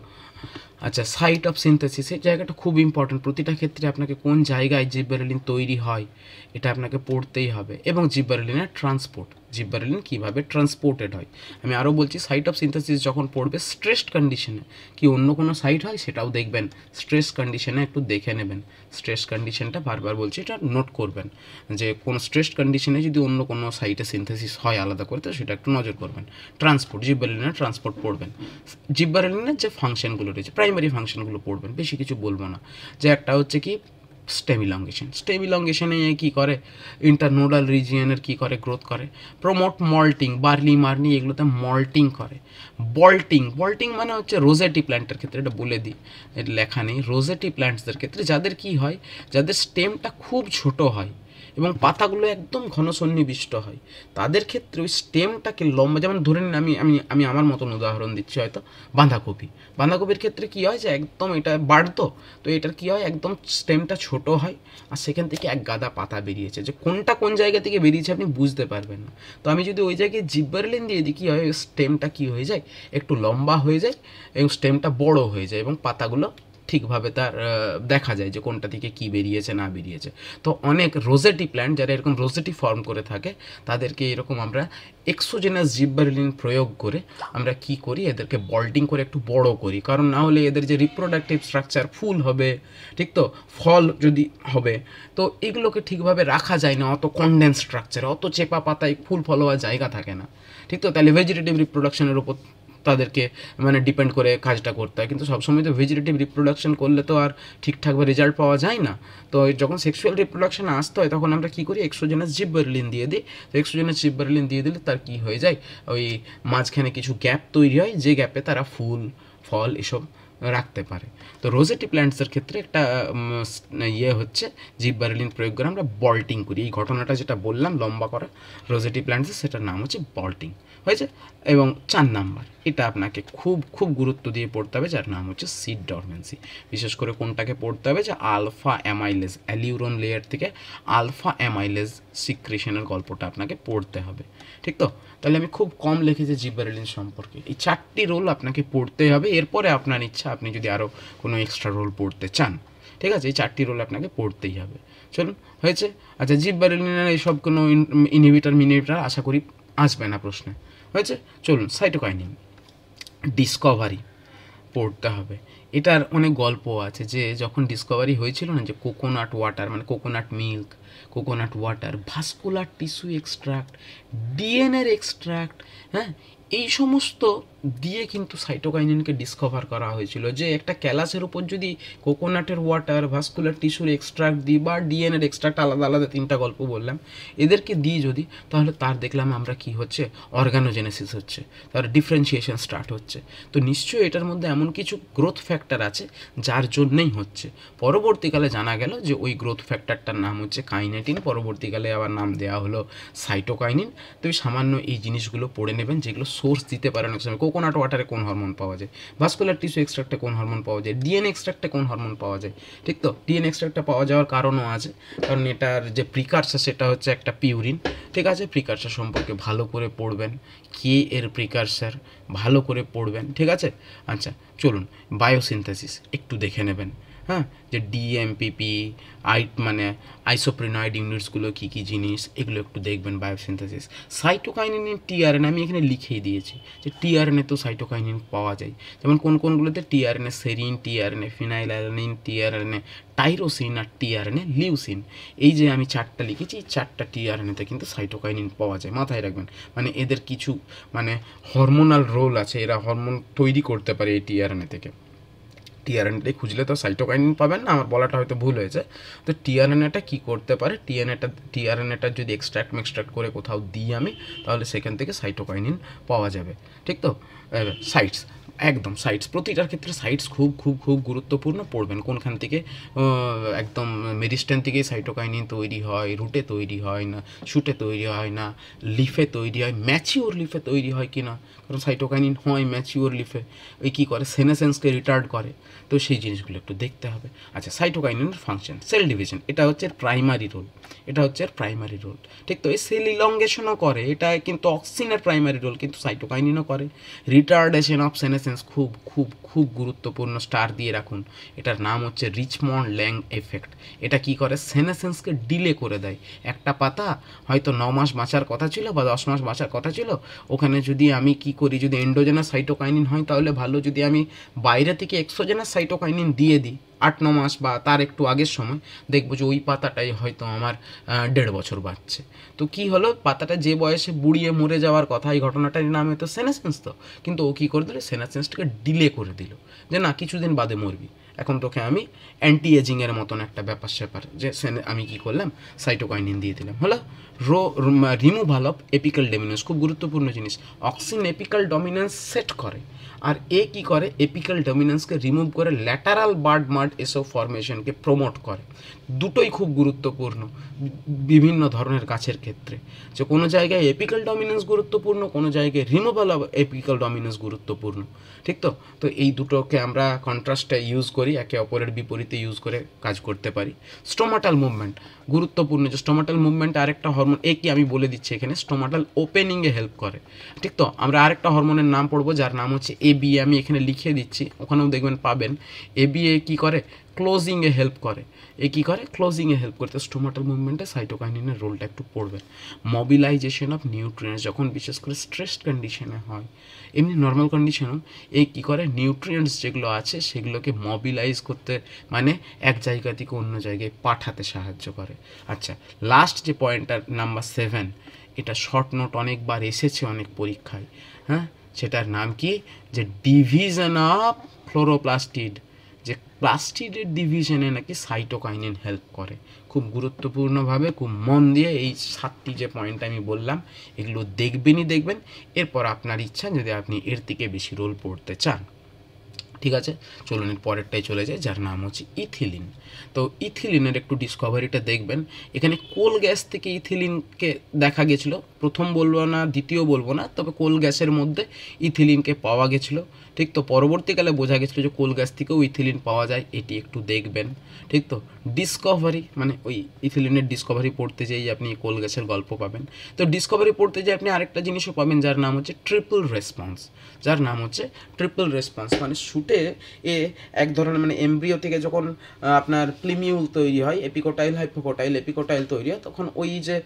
আচ্ছা, সাইট অফ সিনথেসিস, এই জায়গাটা খুব ইম্পর্টেন্ট, প্রতিটা ক্ষেত্রে আপনাকে কোন জায়গায় জিবারেলিন তৈরি হয় এটা আপনাকে পড়তেই হবে। এবং জিবারেলিনের ট্রান্সপোর্ট, জিবারেলিন কীভাবে ট্রান্সপোর্টেড হয়, আমি আরও বলছি। সাইট অফ সিনথেসিস যখন পড়বে স্ট্রেসড কন্ডিশনে, কি অন্য কোনো সাইট হয় সেটাও দেখবেন, স্ট্রেস কন্ডিশনে একটু দেখে নেবেন। স্ট্রেস কন্ডিশনটা বারবার বলছি, এটা নোট করবেন, যে কোনো স্ট্রেস কন্ডিশনে যদি অন্য কোনো সাইটে সিনথেসিস হয় আলাদা করে, তো সেটা একটু নজর করবেন। ট্রান্সপোর্ট, জিবারেলিনের ট্রান্সপোর্ট পড়বেন। জিবারেলিনের যে ফাংশনগুলো রয়েছে, প্রাইমারি ফাংশনগুলো পড়বেন, বেশি কিছু বলবো না। যে একটা হচ্ছে কি স্টেম ইলংগেশন, স্টেম ইলংগেশনে কী করে, ইন্টারনোডাল রিজিয়নের কী করে, গ্রোথ করে। প্রমোট মল্টিং, বার্লি মার্নি এগুলোতে মল্টিং করে। বল্টিং, বল্টিং মানে হচ্ছে রোজেটি প্ল্যান্টের ক্ষেত্রে, এটা বলে দিই, এটা লেখা নেই, রোজেটি প্ল্যান্টসদের ক্ষেত্রে যাদের কী হয়, যাদের স্টেমটা খুব ছোট হয় এবং পাতাগুলো একদম ঘন সন্নিবিষ্ট হয়, তাদের ক্ষেত্রে ওই স্টেমটাকে লম্বা, যেমন ধরে নিন আমি আমি আমি আমার মতন উদাহরণ দিচ্ছি, হয়তো বাঁধাকপি, বাঁধাকপির ক্ষেত্রে কী হয়, যে একদম এটা বাড়তো, তো এটার কী হয়, একদম স্টেমটা ছোট হয়, আর সেখান থেকে এক গাদা পাতা বেরিয়েছে, যে কোনটা কোন জায়গা থেকে বেরিয়েছে আপনি বুঝতে পারবেন না। তো আমি যদি ওই জায়গায় জিবারেলিন দিয়ে দিই, কী হয়, স্টেমটা কী হয়ে যায়, একটু লম্বা হয়ে যায় এবং স্টেমটা বড় হয়ে যায় এবং পাতাগুলো ঠিকভাবে তার দেখা যায় যে কোনটা থেকে কী বেরিয়েছে না বেরিয়েছে। তো অনেক রোজেটি প্ল্যান্ট যারা এরকম রোজেটি ফর্ম করে থাকে, তাদেরকে এরকম আমরা এক্সোজেনাস জিবারেলিন প্রয়োগ করে আমরা কি করি, এদেরকে বল্টিং করে একটু বড় করি, কারণ না হলে এদের যে রিপ্রোডাক্টিভ স্ট্রাকচার, ফুল হবে, ঠিক তো, ফল যদি হবে, তো এগুলোকে ঠিকভাবে রাখা যায় না, অত কনডেন্স স্ট্রাকচারে, অত চেপা পাতায় ফুল ফল হওয়ার জায়গা থাকে না, ঠিক তো। তাহলে ভেজিটেটিভ রিপ্রোডাকশনের উপর তাদেরকে মানে ডিপেন্ড করে কাজটা করতে হয়। কিন্তু সবসময় তো ভেজিটেটিভ রিপ্রোডাকশন করলে তো আর ঠিকঠাকভাবে রেজাল্ট পাওয়া যায় না। তো যখন সেক্সুয়াল রিপ্রোডাকশন আসতে হয় তখন আমরা কী করি, এক্সোজেনাস জিববারেলিন দিয়ে দিই। তো এক্সোজেনাস জিববারেলিন দিয়ে দিলে তার কী হয়ে যায়, ওই মাঝখানে কিছু গ্যাপ তৈরি হয়, যে গ্যাপে তারা ফুল ফল এসব রাখতে পারে। তো রোজেটি প্ল্যান্টসের ক্ষেত্রে একটা ইয়ে হচ্ছে জিববারেলিন প্রয়োগ করে আমরা বল্টিং করি। এই ঘটনাটা যেটা বললাম লম্বা করা রোজেটি প্ল্যান্টসের, সেটার নাম হচ্ছে বল্টিং হয়েছে। এবং 4 নাম্বার, এটা আপনাকে খুব খুব গুরুত্ব দিয়ে পড়তে হবে, যার নাম হচ্ছে সিড ডরমেন্সি। বিশেষ করে কোনটাকে পড়তে হবে, যে আলফা অ্যামাইলেজ, অ্যালিউরন লেয়ার থেকে আলফা অ্যামাইলেজ সিক্রেশনের গল্পটা আপনাকে পড়তে হবে। ঠিক তো? তাহলে আমি খুব কম লিখেছি জিববারেলিন সম্পর্কে। এই 4টি রোল আপনাকে পড়তে হবে, এরপরে আপনার ইচ্ছা আপনি যদি আরও কোনো এক্সট্রা রোল পড়তে চান। ঠিক আছে, এই 4টি রোল আপনাকে পড়তেই হবে। চলুন, হয়েছে। আচ্ছা, জিববারেলিনের এইসব কোনো ইনহিবিটর মিনিবিটর আশা করি আসবে না প্রশ্নে, হয়েছে। চলুন, সাইটোকাইনিন ডিসকভারি পড়তে হবে। এটার অনেক গল্প আছে, যে যখন ডিসকভারি হয়েছিল না, যে কোকোনাট ওয়াটার মানে coconut milk, coconut water, vascular tissue extract, ডিএনএর এক্সট্রাক্ট, হ্যাঁ, এই সমস্ত দিয়ে কিন্তু সাইটোকাইনিনকে ডিসকভার করা হয়েছিল। যে একটা ক্যালাসের উপর যদি কোকোনাটের ওয়াটার, ভাস্কুলার টিস্যুর এক্সট্রাক্ট দিই, বা ডিএনএর এক্সট্রাক্ট, আলাদা আলাদা 3টা গল্প বললাম, এদেরকে দিই যদি, তাহলে তার দেখলাম আমরা কি হচ্ছে, অর্গানোজেনেসিস হচ্ছে, তার ডিফারেন্সিয়েশন স্টার্ট হচ্ছে। তো নিশ্চয়ই এটার মধ্যে এমন কিছু গ্রোথ ফ্যাক্টর আছে যার জন্যই হচ্ছে। পরবর্তীকালে জানা গেল যে ওই গ্রোথ ফ্যাক্টরটার নাম হচ্ছে কাইনেটিন, পরবর্তীকালে আবার নাম দেওয়া হলো সাইটোকাইনিন। তো এই সামান্য এই জিনিসগুলো পড়ে নেবেন, যেগুলো সোর্স দিতে পারে অনেক সময়। কোকোনাট ওয়াটারে কোন হরমোন পাওয়া যায়, ভাস্কুলার টিস্যু এক্সট্রাক্টে কোন হরমোন পাওয়া যায়, ডিএনএ এক্সট্রাক্টে কোন হরমোন পাওয়া যায়। ঠিক তো? ডিএনএ এক্সট্রাক্টটা পাওয়া যাওয়ার কারণও আছে, কারণ এটার যে প্রিকারসার সেটা হচ্ছে একটা পিউরিন। ঠিক আছে, প্রিকারসার সম্পর্কে ভালো করে পড়বেন, কে এর প্রিকারসার ভালো করে পড়বেন। ঠিক আছে, আচ্ছা চলুন, বায়োসিনথেসিস একটু দেখে নেবেন। হ্যাঁ, যে ডিএমপিপি, মানে আইসোপ্রিনয়েড ইউনিটসগুলো কী কী জিনিস, এগুলো একটু দেখবেন। বায়োসিনথেসিস, সাইটোকাইনিন, টিআরএনএ আমি এখানে লিখেই দিয়েছি, যে টিআরএনএ তো সাইটোকাইনিন পাওয়া যায়। যেমন কোন কোনগুলোতে, tRNA serine, tRNA phenylalanine, tRNA tyrosine, আর টিআরএনএ লিউসিন। এই যে আমি 4টা লিখেছি, এই 4টা টিআরএনএতে কিন্তু সাইটোকাইনিন পাওয়া যায়, মাথায় রাখবেন। মানে এদের কিছু মানে হরমোনাল রোল আছে, এরা হরমোন তৈরি করতে পারে এই টিআরএনএ থেকে। টিআরএনএটাই খুঁজলে তো সাইটোকাইনিন পাবেন না, আমার বলাটা হয়তো ভুল হয়েছে। তো টিআরএনএটা কী করতে পারে, টিআরএনএটা যদি এক্সট্রাক্ট করে কোথাও দিই আমি, তাহলে সেখান থেকে সাইটোকাইনিন পাওয়া যাবে। ঠিক তো? সাইটস, একদম সাইটস, প্রতিটার ক্ষেত্রে সাইটস খুব খুব খুব গুরুত্বপূর্ণ, পড়বেন কোনখান থেকে। একদম মেরিস্টেম থেকেই সাইটোকাইনিন তৈরি হয়, রুটে তৈরি হয় না, শুটে তৈরি হয় না, লিফে তৈরি হয়, ম্যাচিওর লিফে তৈরি হয় কি না, কারণ সাইটোকাইনিন হয় ম্যাচিওর লিফে। ওই কী করে, সেনেসেন্সকে রিটার্ড করে। তো সেই জিনিসগুলো একটু দেখতে হবে। আচ্ছা, সাইটোকাইনিনের ফাংশন, সেল ডিভিশন, এটা হচ্ছে প্রাইমারি রোল, এটা হচ্ছে প্রাইমারি রোল। ঠিক তো? এই সেল ইলংগেশনও করে, এটা কিন্তু অক্সিনের প্রাইমারি রোল, কিন্তু সাইটোকাইনিনও করে। রিটার্ডেশন অফ সেনেসেন্স খুব খুব খুব গুরুত্বপূর্ণ, স্টার দিয়ে রাখুন। এটার নাম হচ্ছে রিচমন্ড ল্যাং এফেক্ট। এটা কি করে, সেনেসেন্সকে ডিলে করে দেয়। একটা পাতা হয়তো 9 মাস বাঁচার কথা ছিল বা 10 মাস বাঁচার কথা ছিল, ওখানে যদি আমি কি করি, যদি এন্ডোজেনাস সাইটোকাইনিন হয় তাহলে ভালো, যদি আমি বাইরে থেকে এক্সোজেনাস সাইটোকাইনিন দিয়ে দিই 8-9 মাস বা তার একটু আগের সময়, দেখবো যে ওই পাতাটাই হয়তো আমার 1.5 বছর বাঁচছে। তো কি হলো, পাতাটা যে বয়সে বুড়িয়ে মরে যাওয়ার কথা, এই ঘটনাটার নাম হতো সেনেসেন্স। তো কিন্তু ও কী করে দিল, সেনেসেন্সটাকে ডিলে করে দিল, যে না কিছুদিন বাদে মরবি, এখন তোকে আমি অ্যান্টি এজিংয়ের মতন একটা ব্যাপার স্যাপার, যে আমি কী করলাম, সাইটোকাইনিন দিয়ে দিলাম, হলো রিমুভাল অফ এপিক্যাল ডমিনেন্স, খুব গুরুত্বপূর্ণ জিনিস। অক্সিন এপিক্যাল ডমিনেন্স সেট করে, আর এ কী করে, এপিক্যাল ডমিনেন্সকে রিমুভ করে ল্যাটারাল বার্ড মাড এসব ফরমেশনকে প্রমোট করে। দুটোই খুব গুরুত্বপূর্ণ বিভিন্ন ধরনের গাছের ক্ষেত্রে, যে কোনো জায়গায় এপিক্যাল ডমিনেন্স গুরুত্বপূর্ণ, কোনো জায়গায় রিমুভাল অফ এপিক্যাল ডমিনেন্স গুরুত্বপূর্ণ। ঠিক তো? তো এই দুটোকে আমরা কন্ট্রাস্টে ইউজ করি, একে অপরের বিপরীতে ইউজ করে কাজ করতে পারি। স্টোমাটাল মুভমেন্ট গুরুত্বপূর্ণ, যে স্টোমাটাল মুভমেন্ট আরেকটা হরমোন, এ কি আমি বলে দিচ্ছি এখানে, স্টোমাটাল ওপেনিংয়ে হেল্প করে। ঠিক তো? আমরা আরেকটা হরমোনের নাম পড়বো, যার নাম হচ্ছে এবিএ, আমি এখানে লিখে দিচ্ছি, ওখানেও দেখবেন পাবেন। এবিএ কী করে, ক্লোজিংয়ে হেল্প করে। এ কী করে, ক্লোজিংয়ে হেল্প করতে। স্টোমাটাল মুভমেন্টে সাইটোকাইনিনের রোলটা একটু পড়বেন। মোবিলাইজেশন অফ নিউট্রিয়েন্টস, যখন বিশেষ করে স্ট্রেস কন্ডিশনে হয়, এমনি নর্মাল কন্ডিশনেও এই কী করে, নিউট্রিয়েন্টস যেগুলো আছে সেগুলোকে মোবিলাইজ করতে, মানে এক জায়গা থেকে অন্য জায়গায় পাঠাতে সাহায্য করে। আচ্ছা, লাস্ট যে পয়েন্টটা নাম্বার 7, এটা শর্ট নোট অনেকবার এসেছে অনেক পরীক্ষায়। হ্যাঁ, সেটার নাম কি, যে ডিভিশন অফ ক্লোরোপ্লাস্টিড, যে প্লাস্টিডের ডিভিশনে নাকি সাইটোকাইনিন হেল্প করে। খুব গুরুত্বপূর্ণভাবে খুব মন দিয়ে এই 7টি যে পয়েন্ট আমি বললাম এগুলো দেখবেন। এরপর আপনার ইচ্ছা যদি আপনি এর থেকে বেশি রোল পড়তে চান। ঠিক আছে, চলুন এর পরেরটাই চলে যায়, যার নাম হচ্ছে ইথিলিন। তো ইথিলিনের একটু ডিসকভারিটা দেখবেন। এখানে কোল গ্যাস থেকে ইথিলিনকে দেখা গেছিলো, প্রথম বলবো না দ্বিতীয় বলবো না, তবে কোল গ্যাসের মধ্যে ইথিলিনকে পাওয়া গেছিলো। ঠিক তো, পরবর্তীকালে বোঝা গেছিলো যে কোল গ্যাস থেকেও ইথিলিন পাওয়া যায়, এটি একটু দেখবেন। ঠিক তো, ডিসকভারি মানে ওই ইথিলিনের ডিসকভারি পড়তে যেই আপনি কোল গ্যাসের গল্প পাবেন। তো ডিসকভারি পড়তে যেয়ে আপনি আরেকটা জিনিসও পাবেন, যার নাম হচ্ছে ট্রিপল রেসপন্স। মানে শুটে এক ধরনের মানে এমব্রিও থেকে যখন আপনার প্লিমিউল তৈরি হয়, এপিকোটাইল তৈরি হয়, তখন ওই যে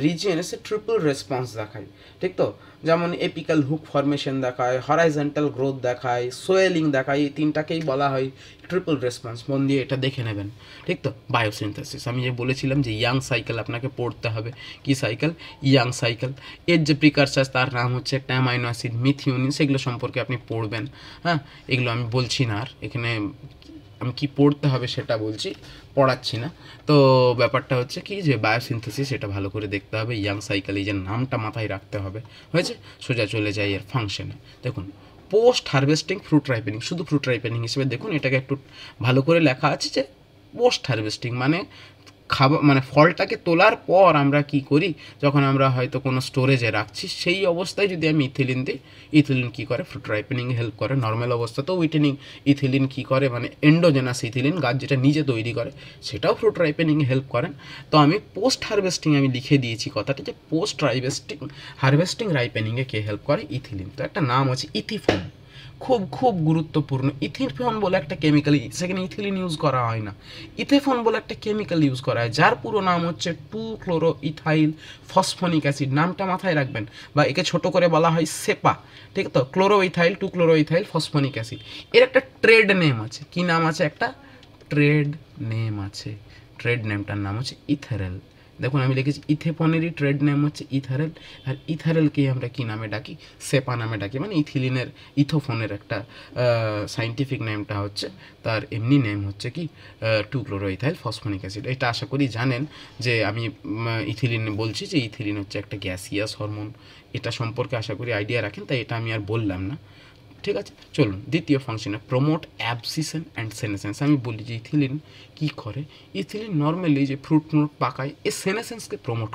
রিজিয়নে সে ট্রিপল রেসপন্স দেখায়। ঠিক তো, যেমন এপিক্যাল হুক ফরমেশন দেখায়, হরাইজন্টাল গ্রোথ দেখায়, সোয়েলিং দেখায়, এই তিনটাকেই বলা হয় ট্রিপল রেসপন্স। মন দিয়ে এটা দেখে নেবেন। ঠিক তো, বায়োসিনথেসিস আমি যে বলেছিলাম যে ইয়াং সাইকেল আপনাকে পড়তে হবে। কি সাইকেল? Young cycle. এর যে প্রিকারসার তার নাম হচ্ছে একটা অ্যামাইনো অ্যাসিড মিথিওনিন, সেগুলো সম্পর্কে আপনি পড়বেন। হ্যাঁ, এগুলো আমি বলছি না, আর এখানে আমি কি পড়তে হবে সেটা বলছি, পড়াচ্ছি না। তো ব্যাপারটা হচ্ছে কি, যে বায়োসিনথেসিস এটা ভালো করে দেখতে হবে, ইয়াং সাইকেল এই যে নামটা মাথায় রাখতে হবে। হয়েছে, সোজা চলে যাই এর ফাংশনে। দেখুন, পোস্ট হারভেস্টিং ফ্রুট রাইপেনিং, শুধু ফ্রুট রাইপেনিং হিসেবে দেখুন, এটাকে একটু ভালো করে লেখা আছে যে পোস্ট হারভেস্টিং মানে খাবার মানে ফলটাকে তোলার পর আমরা কি করি, যখন আমরা হয়তো কোনো স্টোরেজে রাখছি, সেই অবস্থায় যদি আমি ইথিলিন দিই, ইথিলিন কী করে, ফ্রুট রাইপেনিংয়ে হেল্প করে। নর্মাল অবস্থাতেও ইথিলিন কী করে, মানে এন্ডোজেনাস ইথিলিন, গাছ যেটা নিজে তৈরি করে, সেটাও ফ্রুট রাইপেনিংয়ে হেল্প করেন। তো আমি পোস্ট হারভেস্টিং আমি লিখে দিয়েছি কথাটি, যে পোস্ট হারভেস্টিং রাইপেনিংয়ে কে হেল্প করে, ইথিলিন। তো একটা নাম আছে ইথিফর্ম, খুব গুরুত্বপূর্ণ। ইথিফর্ম বলে একটা কেমিক্যাল, সেখানে ইথিলিন ইউজ করা হয় না, ইথেফর্ম বলে একটা কেমিক্যাল ইউজ করা হয়, যার পুরো নাম হচ্ছে 2-ক্লোরোইথাইল ফসফনিক অ্যাসিড। নামটা মাথায় রাখবেন, বা একে ছোট করে বলা হয় সেপা। ঠিক তো, 2-ক্লোরোইথাইল ফসফনিক অ্যাসিড। এর একটা ট্রেড নেম আছে। কি নাম আছে? একটা ট্রেড নেম আছে। ট্রেড নেমটার নাম হচ্ছে ইথারেল। দেখুন আমি লিখেছি ইথেফনেরই ট্রেড নেম হচ্ছে ইথারেল, আর ইথারেলকেই আমরা কী নামে ডাকি, সেপা নামে ডাকি। মানে ইথোফোনের একটা সাইন্টিফিক নেমটা হচ্ছে, তার এমনি নেম হচ্ছে কি 2-ক্লোরোইথাইল ফসফনিক অ্যাসিড। এটা আশা করি জানেন যে আমি ইথিলিন বলছি, যে ইথিলিন হচ্ছে একটা গ্যাসিয়াস হরমোন, এটা সম্পর্কে আশা করি আইডিয়া রাখেন, তাই এটা আমি আর বললাম না। ঠিক আছে, চলুন দ্বিতীয় ফাংশনে, প্রমোট অ্যাবসিশন অ্যান্ড সেনেসেন্স। আমি বলি যে ইথিলিন কী করে। ইথিলিন নর্মালি যে ফ্রুট পাকায়, এ সেনেসেন্সকে প্রমোট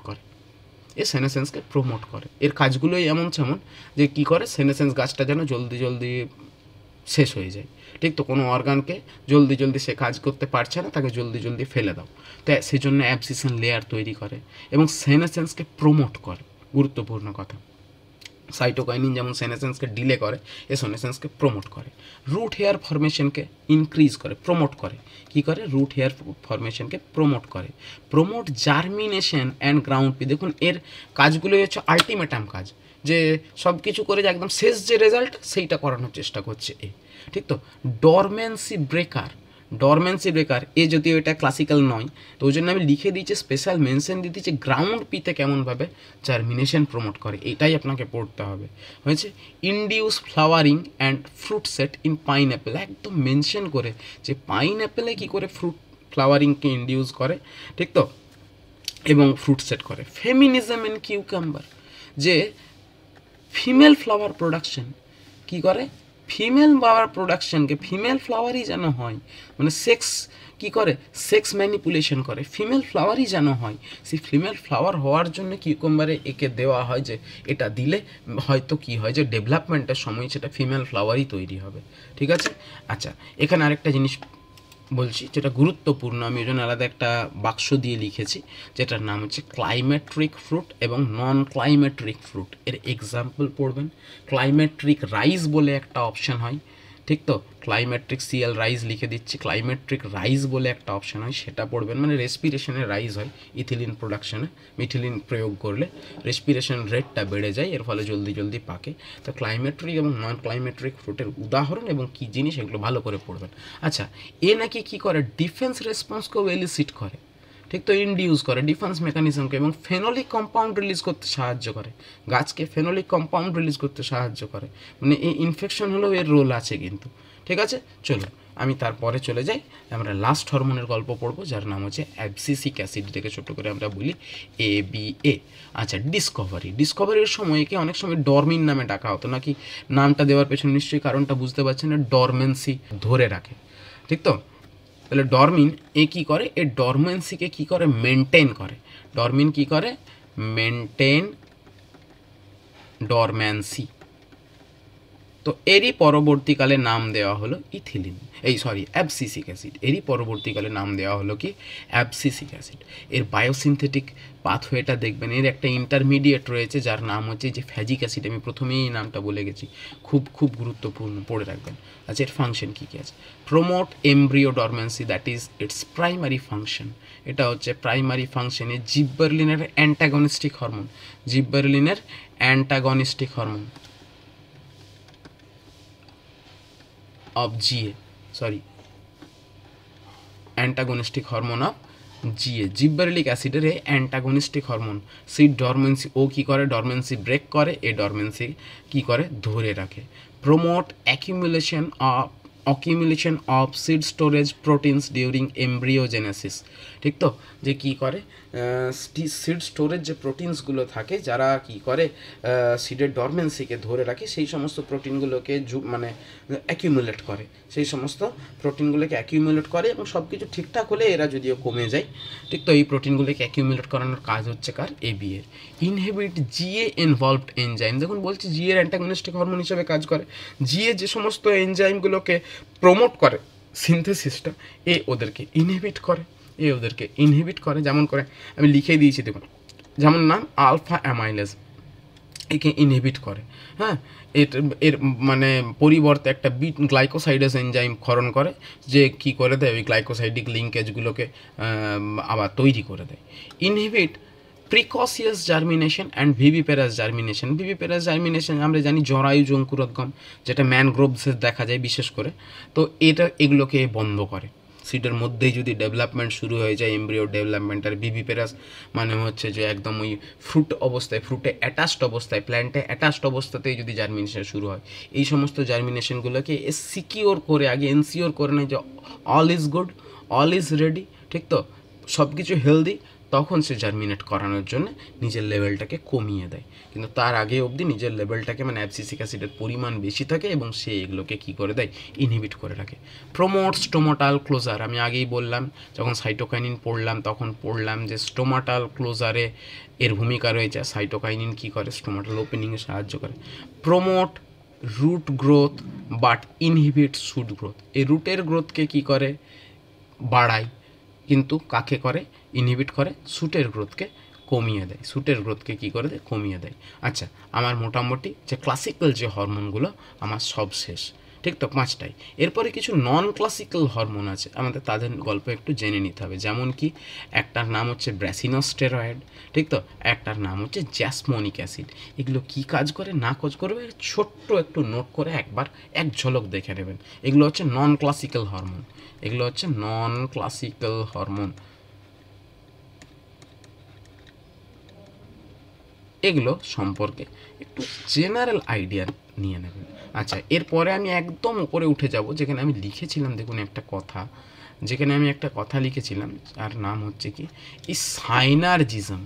করে। এর কাজগুলোই এমন যে কী করে, সেনেসেন্স গাছটা যেন জলদি শেষ হয়ে যায়। ঠিক তো, কোনো অর্গানকে জলদি সে কাজ করতে পারছে না, তাকে জলদি ফেলে দাও। তো সেই জন্য অ্যাবসিশন লেয়ার তৈরি করে এবং সেনেসেন্সকে প্রমোট করে। গুরুত্বপূর্ণ কথা, সাইটোকাইনিন যেমন সেনেসেন্সকে ডিলে করে, এ সেনেসেন্সকে প্রমোট করে। রুট হেয়ার ফরমেশনকে ইনক্রিজ করে, প্রমোট করে। কি করে? রুট হেয়ার ফরমেশনকে প্রমোট করে। Promote germination and ground P. দেখুন এর কাজগুলোই হচ্ছে আলটিমেটাম কাজ, যে সব কিছু করে যে একদম শেষ যে রেজাল্ট সেইটা করানোর চেষ্টা করছে এ। ঠিক তো, ডরমেন্সি ব্রেকার এ যদিও এটা ক্লাসিক্যাল নয়, তো ওই জন্য আমি লিখে দিয়েছি, স্পেশাল মেনশন দিয়ে দিচ্ছি গ্রাউন্ড পিতে কেমনভাবে জার্মিনেশন প্রমোট করে, এটাই আপনাকে পড়তে হবে। হয়েছে, induce flowering and fruit set in pineapple, একদম মেনশন করে যে পাইনঅ্যাপেলে কী করে ফ্রুট ফ্লাওয়ারিংকে ইনডিউস করে। ঠিক তো, এবং ফ্রুট সেট করে। ফেমিনিজম ইন কিউকাম্বার, যে ফিমেল ফ্লাওয়ার প্রোডাকশন কী করে, ফিমেল ফ্লাওয়ারই যেন হয়, মানে সেক্স ম্যানিপুলেশন করে, ফিমেল ফ্লাওয়ারই যেন হয়। সেই ফিমেল ফ্লাওয়ার হওয়ার জন্য কিউকাম্বারে একে দেওয়া হয়, যে এটা দিলে হয়তো কি হয়, যে ডেভেলপমেন্টের সময় সেটা ফিমেল ফ্লাওয়ারই তৈরি হবে। ঠিক আছে, আচ্ছা এখানে আরেকটা জিনিস বলছি যেটা গুরুত্বপূর্ণ, আমি ওই জন্য আলাদা একটা বাক্স দিয়ে লিখেছি, যেটার নাম হচ্ছে ক্লাইমেট্রিক ফ্রুট এবং নন ক্লাইমেট্রিক ফ্রুট। এর এক্সাম্পল পড়বেন। ক্লাইমেট্রিক রাইস বলে একটা অপশান হয়। ঠিক তো, ক্লাইমেট্রিক সিএল রাইস লিখে দিচ্ছি, ক্লাইমেট্রিক রাইস বলে একটা অপশান হয়, সেটা পড়বেন। মানে রেসপিরেশনের রাইজ হয় ইথিলিন প্রোডাকশনে, মিথিলিন প্রয়োগ করলে রেসপিরেশন রেটটা বেড়ে যায়, এর ফলে জলদি পাকে। তো ক্লাইমেট্রিক এবং নন ক্লাইমেট্রিক ফ্রুটের উদাহরণ এবং কী জিনিস এগুলো ভালো করে পড়বেন। আচ্ছা, এ নাকি কী করে, ডিফেন্স রেসপন্সকেও এলিসিট করে। ঠিক তো, ইনডিউস করে ডিফেন্স মেকানিজমকে, এবং ফেনোলিক কম্পাউন্ড রিলিজ করতে সাহায্য করে, গাছকে ফেনোলিক কম্পাউন্ড রিলিজ করতে সাহায্য করে, মানে এই ইনফেকশন হলেও এর রোল আছে কিন্তু। ঠিক আছে, চলো আমি তারপরে চলে যাই, আমরা লাস্ট হরমোনের গল্প পড়বো যার নাম হচ্ছে অ্যাবসিসিক অ্যাসিড, থেকে ছোটো করে আমরা বলি ABA। আচ্ছা, ডিসকভারির সময় একে অনেক সময় ডরমিন নামে ডাকা হতো, নাকি নামটা দেওয়ার পেছনে নিশ্চয়ই কারণটা বুঝতে পারছেন, না ডরমেন্সি ধরে রাখে। ঠিক তো, তাহলে ডরমিন এ কী করে, এ ডরমেন্সিকে কী করে, মেনটেন করে। ডরমিন কী করে, মেনটেন ডরম্যান্সি। তো এরই পরবর্তীকালে নাম দেওয়া হলো অ্যাবসিসিক অ্যাসিড। এরই পরবর্তীকালে নাম দেওয়া হলো কি, অ্যাবসিসিক অ্যাসিড। এর বায়োসিনথেটিক পাথওয়েটা দেখবেন, এর একটা ইন্টারমিডিয়েট রয়েছে যার নাম হচ্ছে যে ফ্যাজিক অ্যাসিড। আমি প্রথমেই এই নামটা বলে গেছি, খুব খুব গুরুত্বপূর্ণ, পড়ে রাখবেন। আচ্ছা, এর ফাংশন কী কী আছে, promote embryo dormancy, that is its primary function. এটা হচ্ছে প্রাইমারি ফাংশনে জিববার্লিনের অ্যান্টাগনিস্টিক হরমোন, জিববার্লিনের antagonistic hormone of antagonistic hormone of gibberellic অ্যাসিডের অ্যান্টাগনিস্টিক হরমোন। সেই ডরমেন্সি ও কী করে, ডরমেন্সি ব্রেক করে, এ ডরমেন্সি কী করে, ধরে রাখে। Promote accumulation of seed storage proteins during embryogenesis. ঠিক তো, যে কী করে, সিড স্টোরেজ যে প্রোটিনসগুলো থাকে, যারা কী করে সিডের ডরমেন্সিকে ধরে রাখে, সেই সমস্ত প্রোটিনগুলোকে মানে অ্যাকিউমুলেট করে, সেই সমস্ত প্রোটিনগুলোকে অ্যাকিউমুলেট করে, এবং সব কিছু ঠিকঠাক হলে এরা যদিও কমে যায়। ঠিক তো, এই প্রোটিনগুলোকে অ্যাকিউমুলেট করানোর কাজ হচ্ছে কার, AB এর। ইনহিবিট GA ইনভলভড এনজাইম, দেখুন বলছি GA এর অ্যান্টাগনিস্টিক হরমোন হিসেবে কাজ করে। GA যে সমস্ত এনজাইমগুলোকে প্রমোট করে সিনথেসিসটা, ওদেরকে ইনহিবিট করে, যেমন করে আমি লিখে দিয়েছি দেখুন, যেমন নাম আলফা অ্যামাইলেজ, একে ইনহিবিট করে। হ্যাঁ, এর মানে পরিবর্তে একটা গ্লাইকোসাইডেস এনজাইম ক্ষরণ করে, যে কি করে দেয়, ওই গ্লাইকোসাইডিক লিঙ্কেজগুলোকে আবার তৈরি করে দেয়। Inhibit precocious germination and viviparous germination আমরা জানি জরায়ুজ অঙ্কুরোদ্গম, যেটা ম্যানগ্রোভসে দেখা যায় বিশেষ করে। তো এগুলোকে বন্ধ করে। সিডের মধ্যেই যদি ডেভেলপমেন্ট শুরু হয়ে যায়, এমব্রিও ডেভেলপমেন্ট, আর ভিভিপেরাস মানে হচ্ছে যে একদম ওই ফ্রুটে অ্যাটাচড অবস্থায়, প্ল্যান্টে অ্যাটাচড অবস্থাতেই যদি জার্মিনেশন শুরু হয়, এই সমস্ত জার্মিনেশনগুলোকে সিকিওর করে, আগে এনসিওর করে নেয় যে all is good, all is ready. ঠিক তো, সব কিছু হেলদি, তখন সে জার্মিনেট করানোর জন্য নিজের লেভেলটাকে কমিয়ে দেয়। কিন্তু তার আগে অবধি নিজের লেভেলটাকে, মানে অ্যাবসিসিক অ্যাসিডের পরিমাণ বেশি থাকে, এবং সে এগুলোকে কী করে দেয়, ইনহিবিট করে রাখে। প্রমোট স্টোমাটাল ক্লোজার, আমি আগেই বললাম, যখন সাইটোকাইনিন পড়লাম তখন পড়লাম যে স্টোমাটাল ক্লোজারে এর ভূমিকা রয়েছে। সাইটোকাইনিন কী করে, স্টোমাটাল ওপেনিংয়ে সাহায্য করে। Promote root growth but inhibit shoot growth, এই রুটের গ্রোথকে কী করে, বাড়ায়, কিন্তু কাকে করে, ইনহিবিট করে, শুটের গ্রোথকে কমিয়ে দেয়, কমিয়ে দেয়। আচ্ছা, আমার মোটামুটি যে ক্লাসিক্যাল যে হরমোনগুলো আমার সব শেষ। ঠিক তো, 5টাই। এরপরে কিছু নন ক্লাসিক্যাল হরমোন আছে, আমাদের তাদের গল্প একটু জেনে নিতে হবে। যেমন কি, একটার নাম হচ্ছে ব্রাসিনোস্টেরয়েড, ঠিক তো, একটার নাম হচ্ছে জ্যাসমোনিক অ্যাসিড। এগুলো কি কাজ করে না কাজ করবে, ছোট্ট একটু নোট করে একবার এক ঝলক দেখে নেবেন। এগুলো হচ্ছে নন ক্লাসিক্যাল হরমোন। এগুলো সম্পর্কে একটু জেনারেল আইডিয়া নিয়ে নেবেন। আচ্ছা, এরপরে আমি একদম উপরে উঠে যাব, যেখানে আমি লিখেছিলাম, দেখুন একটা কথা লিখেছিলাম, যার নাম হচ্ছে কি, এই সাইনার্জিজম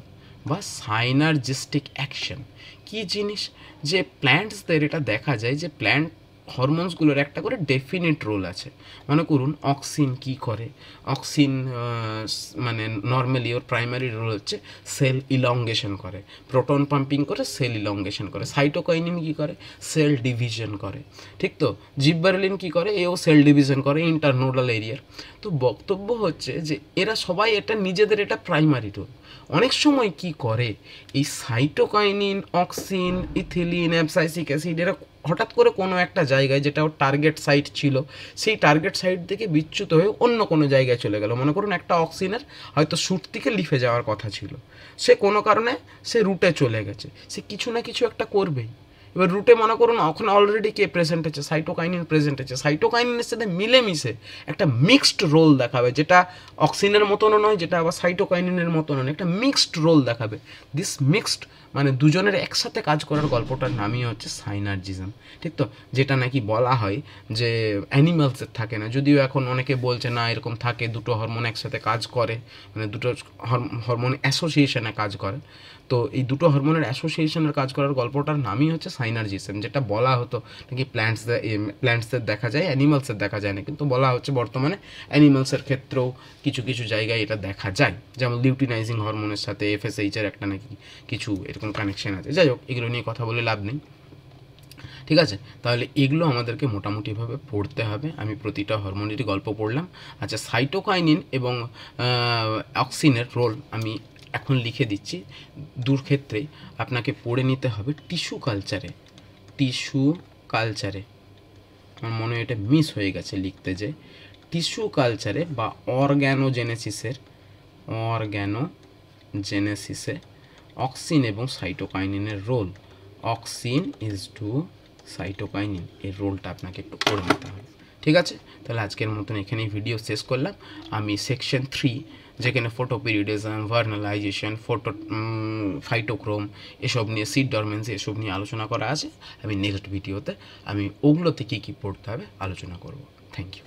বা সাইনার্জিস্টিক অ্যাকশন। কী জিনিস, যে প্ল্যান্টসদের এটা দেখা যায় যে প্ল্যান্ট হরমোনসগুলোর একটা করে ডেফিনিট রোল আছে। মনে করুন অক্সিন কী করে, অক্সিন মানে নর্মালি ওর প্রাইমারি রোল হচ্ছে সেল ইলংগেশন করে, প্রোটন পাম্পিং করে সেল ইলংগেশন করে। সাইটোকাইনিন কী করে, সেল ডিভিশন করে। ঠিক তো, জিববারেলিন কী করে, এও সেল ডিভিশন করে ইন্টারনোডাল এরিয়ার। তো বক্তব্য হচ্ছে যে এরা সবাই নিজেদের এটা প্রাইমারি রোল। অনেক সময় কি করে, এই সাইটোকাইনিন, অক্সিন, ইথিলিন, অ্যাবসাইসিক অ্যাসিড, এরা হঠাৎ করে কোনো একটা জায়গায়, যেটা ওর টার্গেট সাইট ছিল, সেই টার্গেট সাইট থেকে বিচ্যুত হয়ে অন্য কোনো জায়গায় চলে গেল। মনে করুন একটা অক্সিনের হয়তো শুট থেকে লিফে যাওয়ার কথা ছিল, সে কোনো কারণে সে রুটে চলে গেছে, সে কিছু না কিছু একটা করবেই। এবার রুটে মনে করুন ওখানে অলরেডি কে প্রেজেন্ট আছে, সাইটোকাইনিন প্রেজেন্ট আছে, সাইটোকাইনিনের সাথে মিলেমিশে একটা মিক্সড রোল দেখাবে, যেটা অক্সিনের মতনও নয়, যেটা আবার সাইটোকাইনিনের মতনও নয়, একটা মিক্সড রোল দেখাবে। দিস মিক্সড মানে দুজনের একসাথে কাজ করার গল্পটার নামই হচ্ছে সাইনার্জিজম, ঠিক তো? যেটা নাকি বলা হয় যে অ্যানিমালসের থাকে না, যদিও এখন অনেকে বলছে না এরকম থাকে, দুটো হরমোন একসাথে কাজ করে, মানে দুটো হরমোন অ্যাসোসিয়েশনে কাজ করে। তো এই দুটো হরমোনের অ্যাসোসিয়েশনের কাজ করার গল্পটার নামই হচ্ছে সাইনার্জিজম, যেটা বলা হতো নাকি প্ল্যান্টসদের দেখা যায়, অ্যানিমালসের দেখা যায় না, কিন্তু বলা হচ্ছে বর্তমানে অ্যানিমালসের ক্ষেত্রেও কিছু কিছু জায়গায় এটা দেখা যায়, যেমন লিউটিনাইজিং হরমোনের সাথে এফএসএইচের একটা নাকি কিছু এরকম কানেকশন আছে। যাই হোক, এগুলো নিয়ে কথা বলে লাভ নেই, ঠিক আছে? তাহলে এগুলো আমাদেরকে মোটামুটিভাবে পড়তে হবে। আমি প্রতিটা হরমোনেরই গল্প পড়লাম। আচ্ছা, সাইটোকাইনিন এবং অক্সিনের রোল আমি এখন লিখে দিচ্ছি। দূর ক্ষেত্রে আপনাকে পড়ে নিতে হবে টিস্যু কালচারে। টিস্যু কালচারে আমার মনে হয় এটা মিস হয়ে গেছে লিখতে, যে টিস্যু কালচারে বা অর্গ্যানোজেনেসিসে অক্সিন এবং সাইটোকাইনিনের role. Auxin is to cytokinin, এর রোলটা আপনাকে একটু পড়ে নিতে হবে, ঠিক আছে? তাহলে আজকের মতন এখানেই ভিডিও শেষ করলাম। আমি সেকশন 3, যেখানে ফটোপিরিয়ডিজম, ভার্নালাইজেশন, ফাইটোক্রোম এসব নিয়ে, সিড ডরমেন্সি এসব নিয়ে আলোচনা করা আছে, আমি নেক্সট ভিডিওতে আমি ওগুলোতে কী কী পড়তে হবে আলোচনা করব। Thank you.